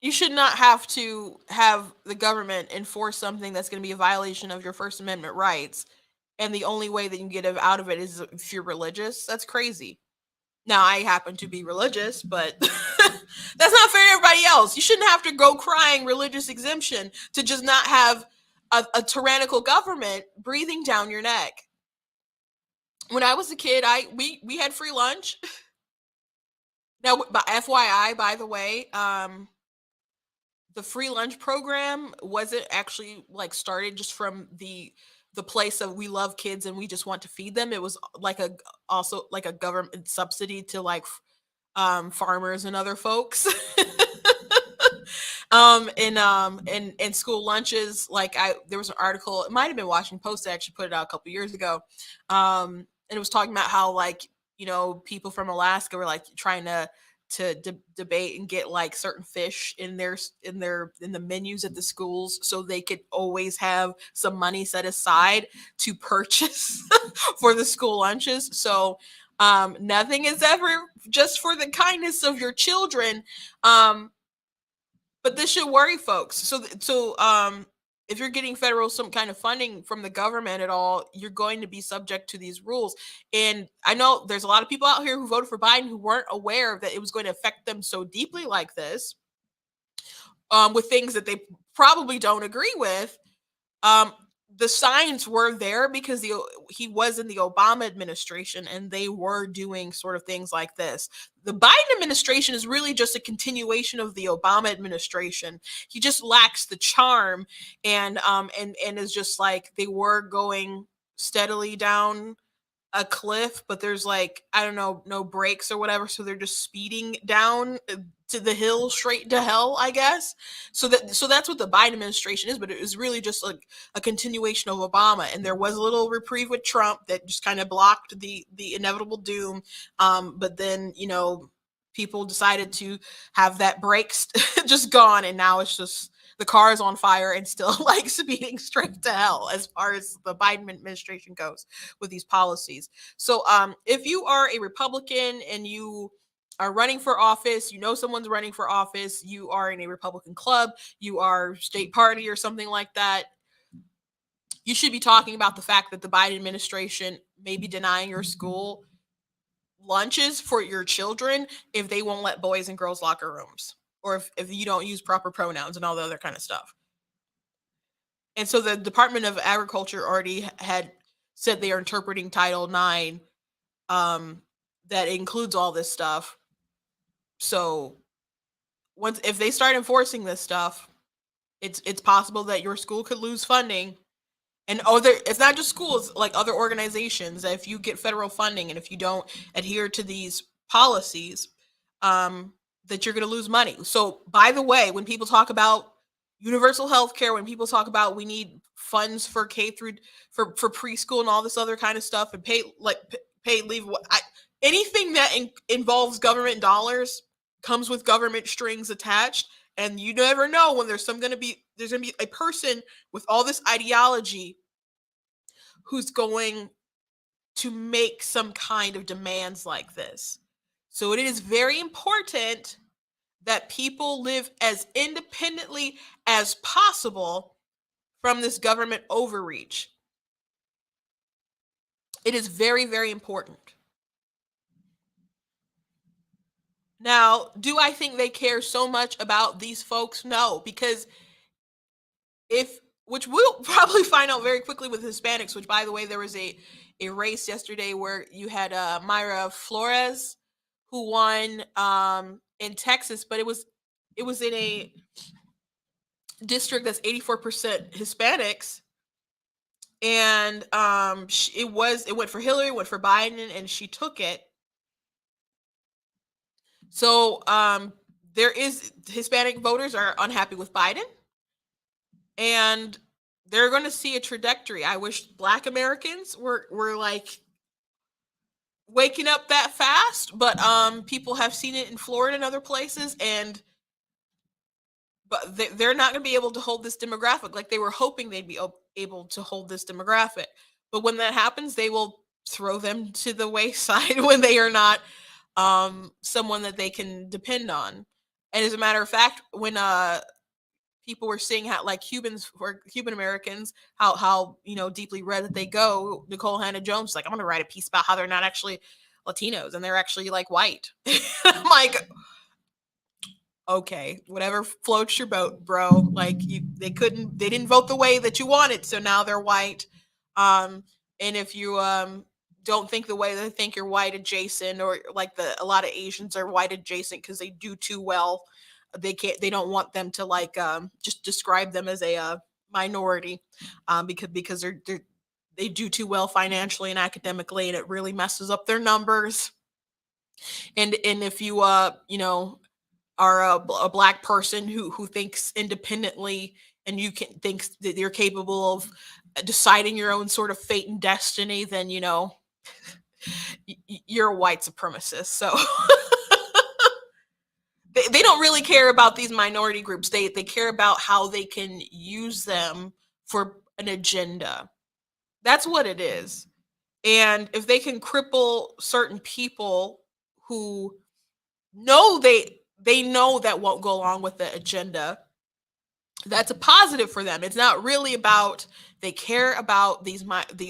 Speaker 1: you should not have to have the government enforce something that's going to be a violation of your First Amendment rights, and the only way that you can get out of it is if you're religious. That's crazy. Now, I happen to be religious, but that's not fair to everybody else. You shouldn't have to go crying religious exemption to just not have a tyrannical government breathing down your neck. When I was a kid, we had free lunch. Now, FYI, by the way, the free lunch program wasn't actually like started just from the place of we love kids and we just want to feed them. It was like also like a government subsidy to like farmers and other folks. In school lunches, like there was an article, it might have been Washington Post that actually put it out a couple years ago, and it was talking about how, like, people from Alaska were like trying to debate and get like certain fish in the menus at the schools so they could always have some money set aside to purchase for the school lunches. So nothing is ever just for the kindness of your children. But this should worry folks. So if you're getting some kind of funding from the government at all, you're going to be subject to these rules. And I know there's a lot of people out here who voted for Biden who weren't aware that it was going to affect them so deeply like this, with things that they probably don't agree with. The signs were there because he was in the Obama administration and they were doing sort of things like this. The Biden administration is really just a continuation of the Obama administration. He just lacks the charm and is just like they were going steadily down a cliff, but there's like, I don't know, no brakes or whatever, so they're just speeding down to the hill straight to hell, I guess. So that's what the Biden administration is, but it was really just like a continuation of Obama. And there was a little reprieve with Trump that just kind of blocked the inevitable doom. But then, people decided to have that brakes just gone, and now it's just the car is on fire and still like speeding straight to hell as far as the Biden administration goes with these policies. So if you are a Republican and you are running for office, someone's running for office, you are in a Republican club, you are state party or something like that, you should be talking about the fact that the Biden administration may be denying your school lunches for your children if they won't let boys and girls locker rooms, or if you don't use proper pronouns and all the other kind of stuff. And so the Department of Agriculture already had said they are interpreting Title IX that includes all this stuff. So if they start enforcing this stuff, it's possible that your school could lose funding. And it's not just schools, like other organizations. If you get federal funding and if you don't adhere to these policies, that you're going to lose money. So, by the way, when people talk about universal health care, when people talk about we need funds for K through for preschool and all this other kind of stuff, and paid leave, anything that involves government dollars comes with government strings attached, and you never know when there's going to be a person with all this ideology who's going to make some kind of demands like this. So it is very important that people live as independently as possible from this government overreach. It is very, very important. Now, do I think they care so much about these folks? No, because which we'll probably find out very quickly with Hispanics, which, by the way, there was a race yesterday where you had Mayra Flores who won in Texas, but it was in a district that's 84% Hispanics, and it went for Hillary, went for Biden, and she took it. So there is Hispanic voters are unhappy with Biden, and they're going to see a trajectory. I wish Black Americans were like waking up that fast, but people have seen it in Florida and other places, but they're not going to be able to hold this demographic like they were hoping they'd be able to hold this demographic. But when that happens, they will throw them to the wayside when they are not someone that they can depend on. And as a matter of fact, when people were seeing how, like, Cuban Americans, how deeply red that they go, Nicole Hannah Jones, like, I'm going to write a piece about how they're not actually Latinos and they're actually like white. I'm like, okay, whatever floats your boat, bro. Like, they didn't vote the way that you wanted, so now they're white. And if you don't think the way they think you're white adjacent, or like a lot of Asians are white adjacent because they do too well, they don't want them to like just describe them as a minority, because they do too well financially and academically, and it really messes up their numbers. And if you are a Black person who thinks independently, and you thinks that you're capable of deciding your own sort of fate and destiny, then you're a white supremacist. So they don't really care about these minority groups. They care about how they can use them for an agenda. That's what it is. And if they can cripple certain people who know they know that won't go along with the agenda, that's a positive for them. It's not really about they care about these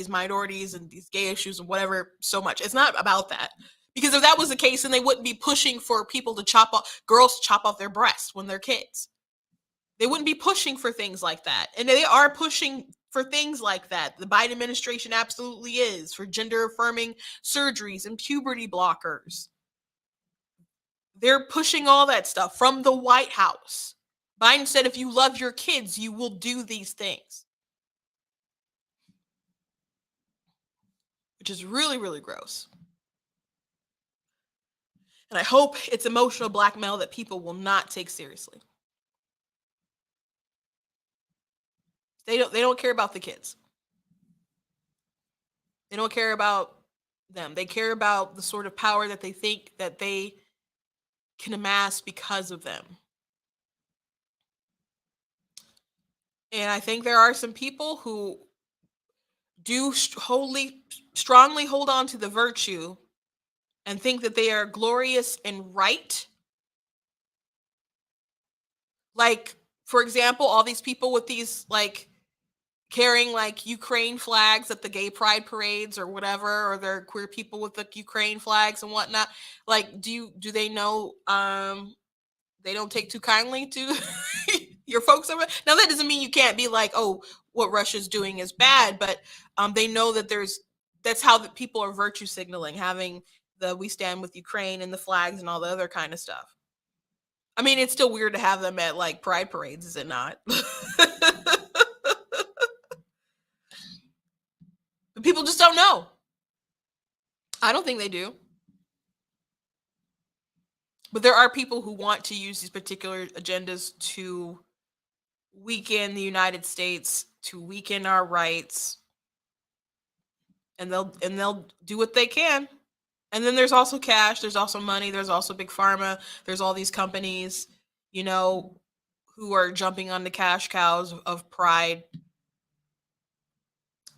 Speaker 1: minorities and these gay issues and whatever so much. It's not about that. Because if that was the case, then they wouldn't be pushing for people to girls to chop off their breasts when they're kids. They wouldn't be pushing for things like that. And they are pushing for things like that. The Biden administration absolutely is, for gender affirming surgeries and puberty blockers. They're pushing all that stuff from the White House. Biden said, if you love your kids, you will do these things. Which is really, really gross. And I hope it's emotional blackmail that people will not take seriously. They don't care about the kids. They don't care about them. They care about the sort of power that they think that they can amass because of them. And I think there are some people who do strongly hold on to the virtue and think that they are glorious and right. Like, for example, all these people with these, like, carrying like Ukraine flags at the gay pride parades or whatever, or they're queer people with the Ukraine flags and whatnot. Like, do they know they don't take too kindly to your folks over? Now, that doesn't mean you can't be like, oh, what Russia's doing is bad, but they know that that's how the people are virtue signaling, having the "We Stand with Ukraine" and the flags and all the other kind of stuff. I mean, it's still weird to have them at like pride parades, is it not? But people just don't know. I don't think they do. But there are people who want to use these particular agendas to weaken the United States, to weaken our rights, and they'll do what they can. And then there's also cash, there's also money, there's also big pharma, there's all these companies, you know, who are jumping on the cash cows of pride.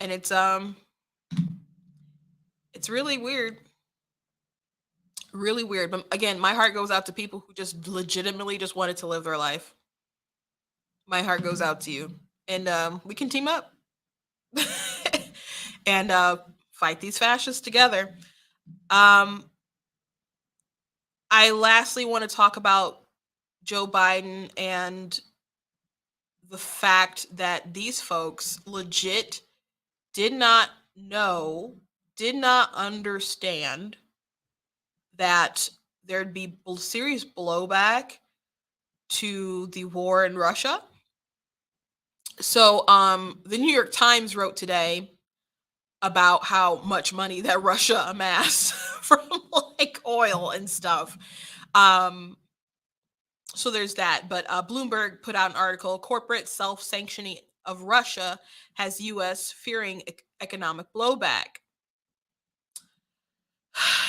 Speaker 1: And it's really weird. Really weird. But again, my heart goes out to people who just legitimately just wanted to live their life. My heart goes out to you. And we can team up and fight these fascists together. Um, I lastly want to talk about Joe Biden and the fact that these folks legit did not know, did not understand that there'd be serious blowback to the war in Russia. So the New York Times wrote today about how much money that Russia amassed from like oil and stuff. So there's that. But Bloomberg put out an article: corporate self-sanctioning of Russia has U.S. fearing economic blowback.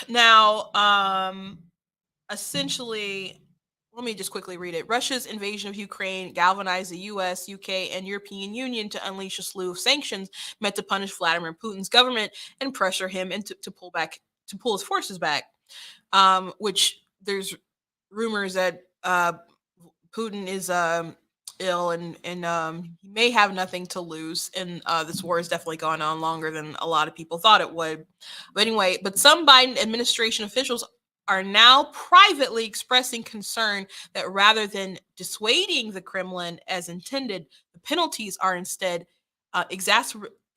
Speaker 1: Now, essentially, let me just quickly read it. Russia's invasion of Ukraine galvanized the US, UK, and European Union to unleash a slew of sanctions meant to punish Vladimir Putin's government and pressure him into to pull his forces back. Which there's rumors that Putin is ill and he may have nothing to lose, and this war has definitely gone on longer than a lot of people thought it would. But anyway, but some Biden administration officials are now privately expressing concern that rather than dissuading the Kremlin as intended, the penalties are instead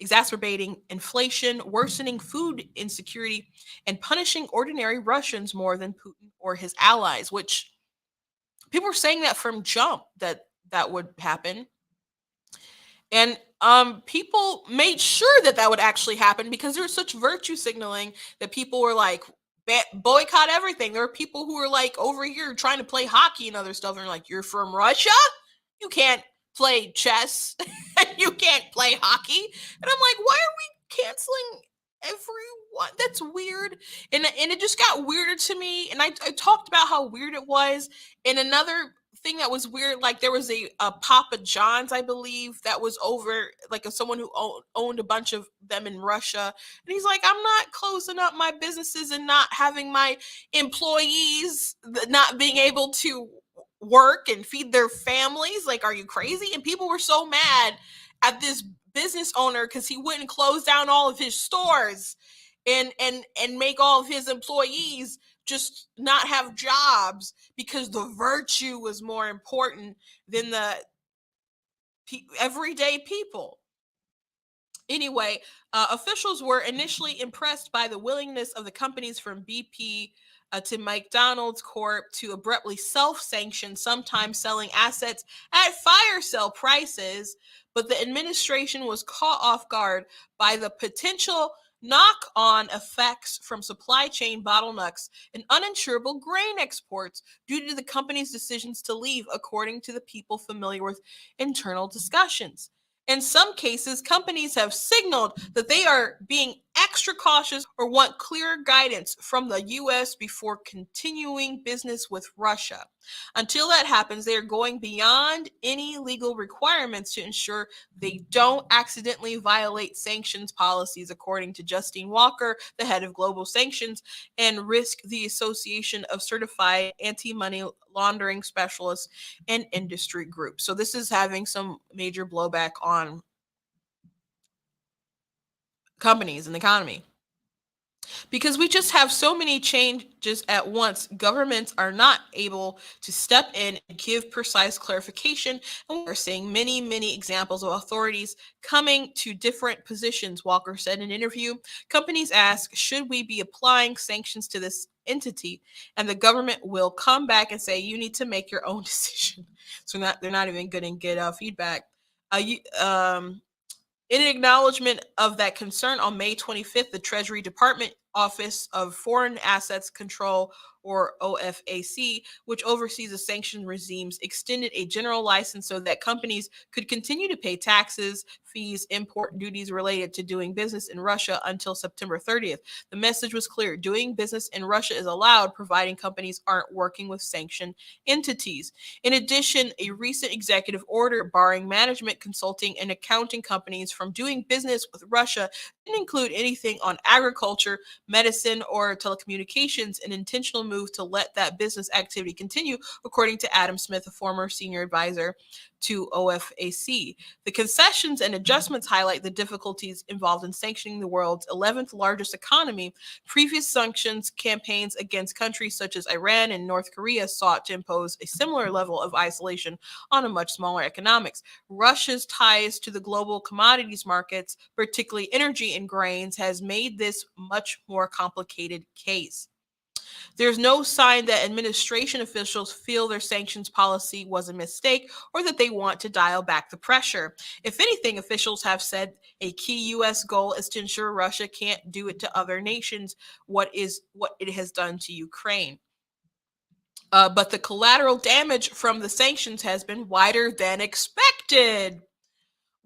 Speaker 1: exacerbating inflation, worsening food insecurity, and punishing ordinary Russians more than Putin or his allies, which people were saying that from jump that would happen. And people made sure that would actually happen because there was such virtue signaling that people were like, boycott everything. There were people who were like over here trying to play hockey and other stuff. And they're like, you're from Russia? You can't play chess and you can't play hockey. And I'm like, why are we canceling everyone? That's weird. And it just got weirder to me. And I talked about how weird it was. And another thing that was weird, like there was a Papa John's, I believe, that was over, like someone who owned a bunch of them in Russia, and he's like, I'm not closing up my businesses and not having my employees not being able to work and feed their families. Like, are you crazy? And people were so mad at this business owner because he wouldn't close down all of his stores and make all of his employees just not have jobs because the virtue was more important than the everyday people. Anyway, officials were initially impressed by the willingness of the companies from BP to McDonald's Corp to abruptly self-sanction, sometimes selling assets at fire sale prices, but the administration was caught off guard by the potential knock-on effects from supply chain bottlenecks and uninsurable grain exports due to the company's decisions to leave, according to the people familiar with internal discussions. In some cases, companies have signaled that they are being extra cautious or want clearer guidance from the US before continuing business with Russia. Until that happens, they are going beyond any legal requirements to ensure they don't accidentally violate sanctions policies, according to Justine Walker, the head of global sanctions, and risk the association of certified anti-money laundering specialists and industry groups. So this is having some major blowback on companies and the economy. Because we just have so many changes at once, governments are not able to step in and give precise clarification. And we're seeing many, many examples of authorities coming to different positions. Walker said in an interview, companies ask, should we be applying sanctions to this entity? And the government will come back and say, you need to make your own decision. So they're not even going to get feedback. In acknowledgement of that concern, on May 25th, the Treasury Department Office of Foreign Assets Control, or OFAC, which oversees the sanction regimes, extended a general license so that companies could continue to pay taxes, fees, import duties related to doing business in Russia until September 30th. The message was clear: doing business in Russia is allowed, providing companies aren't working with sanctioned entities. In addition, a recent executive order barring management, consulting, and accounting companies from doing business with Russia didn't include anything on agriculture, medicine, or telecommunications, an intentional move to let that business activity continue, according to Adam Smith, a former senior advisor to OFAC. The concessions and adjustments highlight the difficulties involved in sanctioning the world's 11th largest economy. Previous sanctions campaigns against countries such as Iran and North Korea sought to impose a similar level of isolation on a much smaller economics. Russia's ties to the global commodities markets, particularly energy and grains, has made this much more complicated case. There's no sign that administration officials feel their sanctions policy was a mistake or that they want to dial back the pressure. If anything, officials have said a key U.S. goal is to ensure Russia can't do it to other nations what it has done to Ukraine. But the collateral damage from the sanctions has been wider than expected.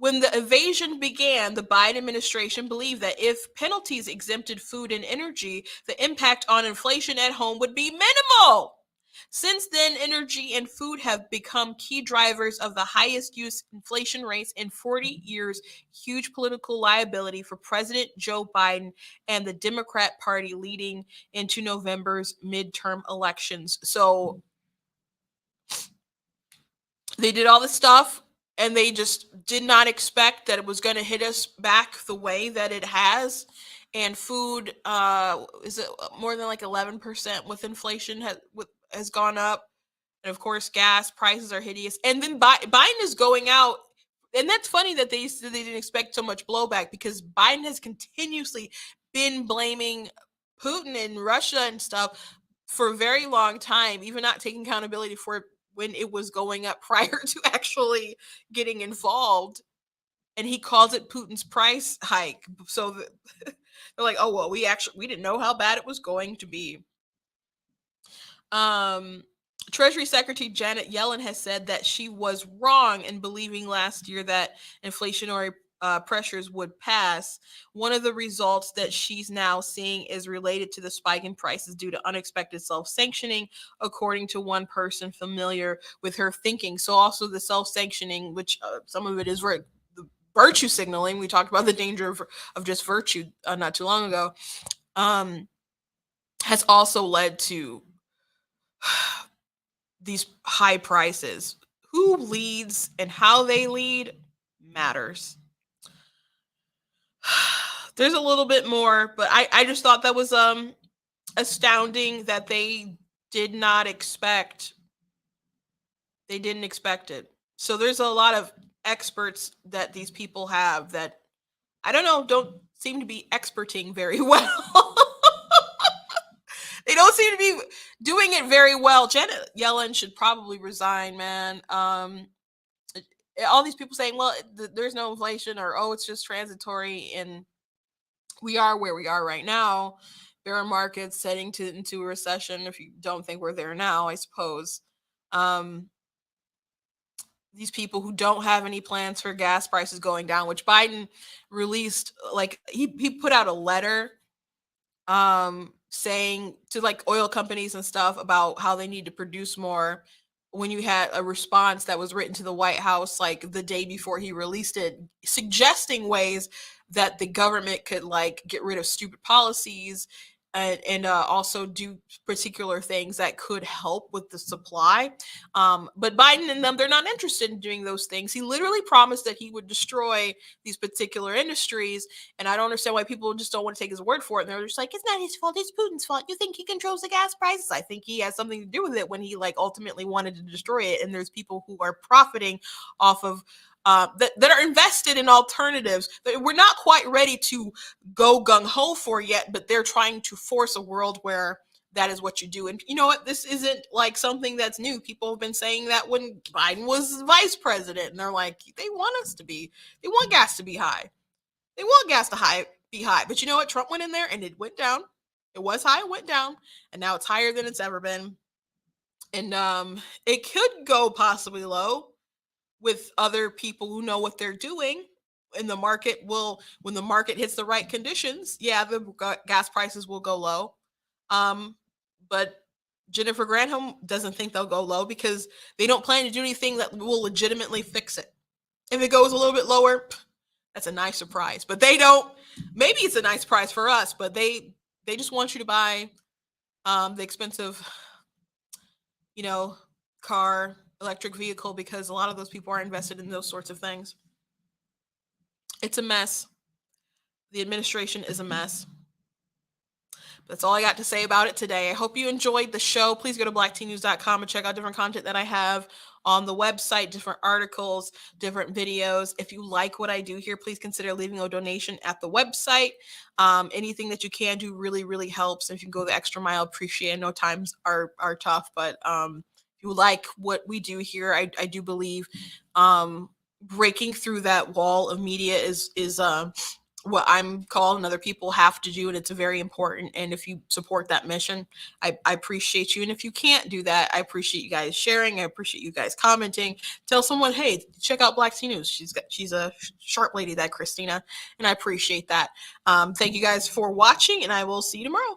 Speaker 1: When the invasion began, the Biden administration believed that if penalties exempted food and energy, the impact on inflation at home would be minimal. Since then, energy and food have become key drivers of the highest use inflation rates in 40 years, huge political liability for President Joe Biden and the Democrat Party leading into November's midterm elections. So they did all this stuff and they just did not expect that it was going to hit us back the way that it has. And food, is it more than like 11% with inflation has gone up. And of course, gas prices are hideous. And then Biden is going out. And that's funny that they said they didn't expect so much blowback, because Biden has continuously been blaming Putin and Russia and stuff for a very long time, even not taking accountability for it when it was going up prior to actually getting involved. And he calls it Putin's price hike. So they're like, oh, well, we didn't know how bad it was going to be. Treasury Secretary Janet Yellen has said that she was wrong in believing last year that inflationary pressures would pass. One of the results that she's now seeing is related to the spike in prices due to unexpected self-sanctioning, according to one person familiar with her thinking. So also the self-sanctioning, which some of it is virtue signaling. We talked about the danger of just virtue not too long ago, has also led to these high prices. Who leads and how they lead matters. There's a little bit more, but I just thought that was astounding that they did not expect. They didn't expect it. So there's a lot of experts that these people have that, I don't know, don't seem to be experting very well. They don't seem to be doing it very well. Janet Yellen should probably resign, man. All these people saying, well, there's no inflation, or, oh, it's just transitory. And we are where we are right now. Bear markets heading into a recession, if you don't think we're there now, I suppose. These people who don't have any plans for gas prices going down, which Biden released, like he put out a letter saying to like oil companies and stuff about how they need to produce more, when you had a response that was written to the White House like the day before he released it, suggesting ways that the government could like get rid of stupid policies and also do particular things that could help with the supply. But Biden and them, they're not interested in doing those things. He literally promised that he would destroy these particular industries. And I don't understand why people just don't want to take his word for it. And they're just like, it's not his fault, it's Putin's fault. You think he controls the gas prices? I think he has something to do with it when he like ultimately wanted to destroy it. And there's people who are profiting off of that are invested in alternatives that we're not quite ready to go gung-ho for yet, but they're trying to force a world where that is what you do. And you know what? This isn't like something that's new. People have been saying that when Biden was vice president, and they're like, they want gas to be high. They want gas to be high. But you know what? Trump went in there and it went down. It was high, it went down, and now it's higher than it's ever been. And it could go possibly low with other people who know what they're doing. And the market will, when the market hits the right conditions, yeah, the gas prices will go low. But Jennifer Granholm doesn't think they'll go low because they don't plan to do anything that will legitimately fix it. If it goes a little bit lower, that's a nice surprise. But they don't. Maybe it's a nice price for us, but they just want you to buy the expensive, car, electric vehicle, because a lot of those people are invested in those sorts of things. It's a mess. The administration is a mess. That's all I got to say about it today. I hope you enjoyed the show. Please go to blacktnews.com and check out different content that I have on the website, different articles, different videos. If you like what I do here, please consider leaving a donation at the website. Anything that you can do really, really helps. If you can go the extra mile, appreciate it. I know times are tough, but if you like what we do here, I do believe breaking through that wall of media is what I'm called and other people have to do, and it's very important. And if you support that mission, I appreciate you. And if you can't do that, I appreciate you guys sharing. I appreciate you guys commenting. Tell someone, hey, check out Black Tea News. She's a sharp lady, that Christina, and I appreciate that. Thank you guys for watching, and I will see you tomorrow.